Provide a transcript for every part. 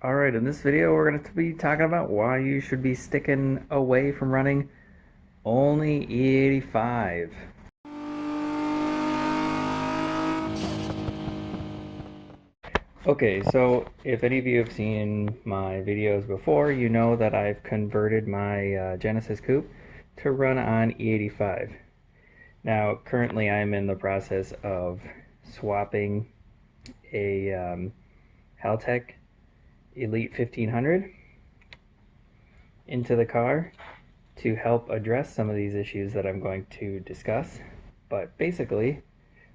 Alright, in this video we're going to be talking about why you should be sticking away from running only E85. Okay, so if any of you have seen my videos before, you know that I've converted my Genesis Coupe to run on E85. Now, currently I'm in the process of swapping a Haltech Elite 1500 into the car to help address some of these issues that I'm going to discuss. But basically,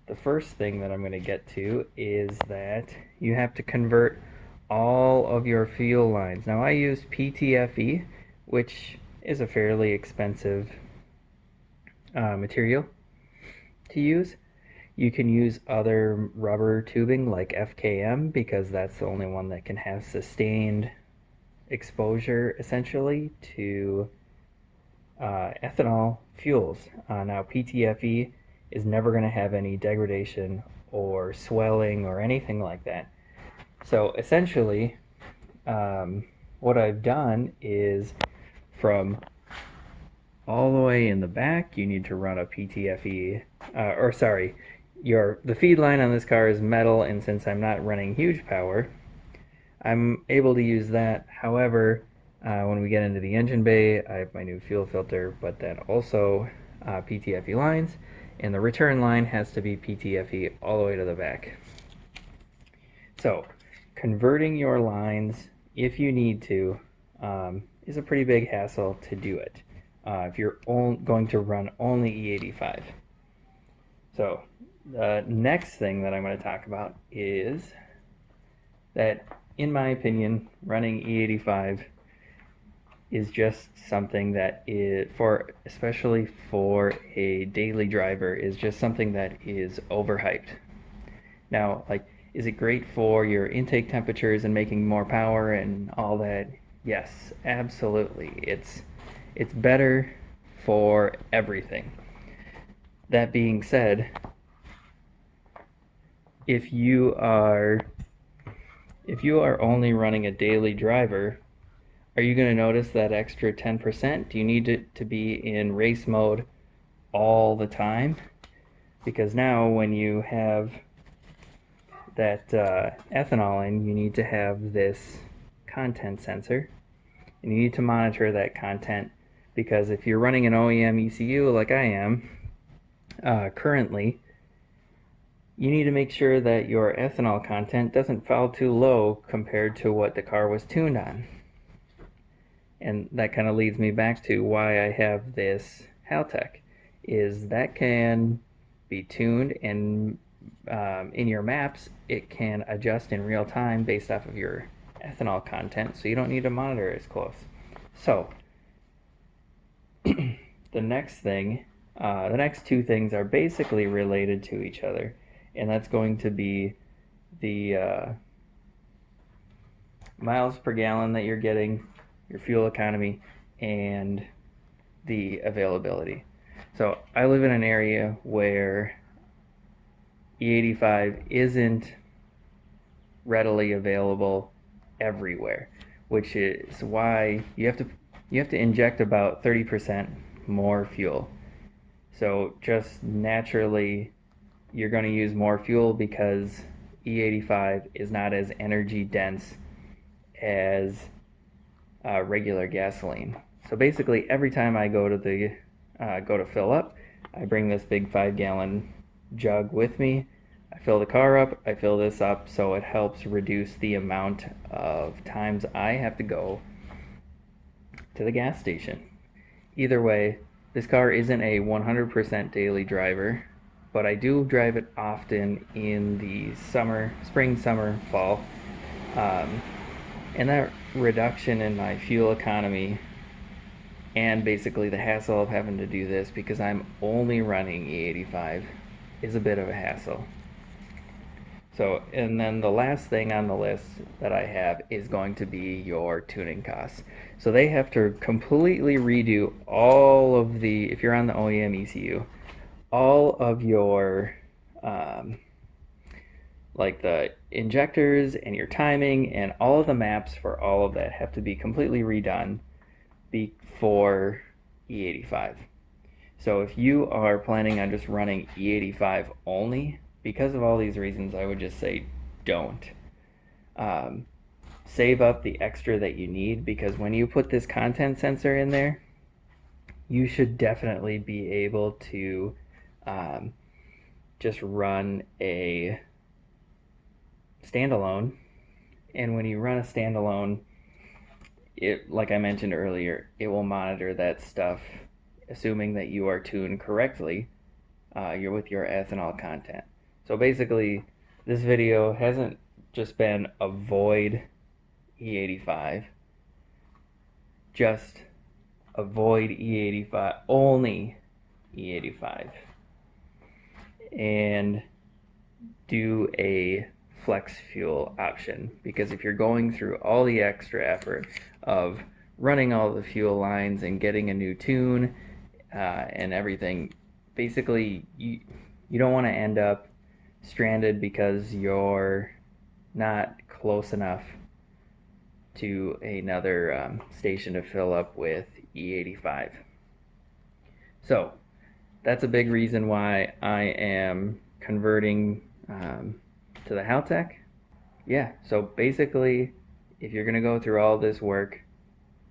the first thing that I'm going to get to is that you have to convert all of your fuel lines. Now, I use PTFE, which is a fairly expensive material to use. You can use other rubber tubing like FKM because that's the only one that can have sustained exposure essentially to ethanol fuels. Now, PTFE is never going to have any degradation or swelling or anything like that. So essentially, what I've done is from all the way in the back, you need to run a PTFE, the feed line on this car is metal, and since I'm not running huge power, I'm able to use that. However, when we get into the engine bay, I have my new fuel filter, but then also PTFE lines, and the return line has to be PTFE all the way to the back. So, converting your lines, if you need to, is a pretty big hassle to do it if you're going to run only E85. So, the next thing that I'm going to talk about is that, in my opinion, running E85 is just something that is, especially for a daily driver, is just something that is overhyped. Now, like, is it great for your intake temperatures and making more power and all that? Yes, absolutely. It's better for everything. That being said, if you are only running a daily driver, are you going to notice that extra 10%? Do you need it to be in race mode all the time? Because now when you have that ethanol in, you need to have this content sensor, and you need to monitor that content, because if you're running an OEM ECU like I am currently, you need to make sure that your ethanol content doesn't fall too low compared to what the car was tuned on. And that kind of leads me back to why I have this Haltech, is that can be tuned, and in your maps it can adjust in real time based off of your ethanol content, so you don't need to monitor as close. So the next two things are basically related to each other, and that's going to be the miles per gallon that you're getting, your fuel economy, and the availability. So I live in an area where E85 isn't readily available everywhere, which is why you have to inject about 30% more fuel. So just naturally you're going to use more fuel because E85 is not as energy dense as regular gasoline. So basically every time I go to fill up, I bring this big 5-gallon jug with me. I fill the car up, I fill this up, so it helps reduce the amount of times I have to go to the gas station. Either way, this car isn't a 100% daily driver, but I do drive it often in the spring, summer, fall. And that reduction in my fuel economy, and basically the hassle of having to do this because I'm only running E85, is a bit of a hassle. So, and then the last thing on the list that I have is going to be your tuning costs. So they have to completely redo all of the, if you're on the OEM ECU, all of your like the injectors and your timing and all of the maps for all of that have to be completely redone before E85. So if you are planning on just running E85 only, because of all these reasons, I would just say don't. Save up the extra that you need, because when you put this content sensor in there, you should definitely be able to just run a standalone. And when you run a standalone, it, like I mentioned earlier, it will monitor that stuff, assuming that you are tuned correctly. You're with your ethanol content. So basically, this video hasn't just been avoid E85, just avoid E85, only E85, and do a flex fuel option, because if you're going through all the extra effort of running all the fuel lines and getting a new tune and everything, basically you don't want to end up stranded because you're not close enough to another station to fill up with E85. So that's a big reason why I am converting to the Haltech. Yeah, so basically, if you're going to go through all this work,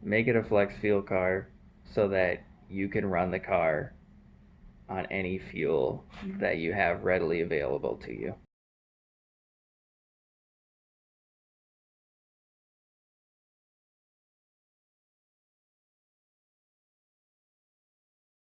make it a flex fuel car so that you can run the car on any fuel that you have readily available to you.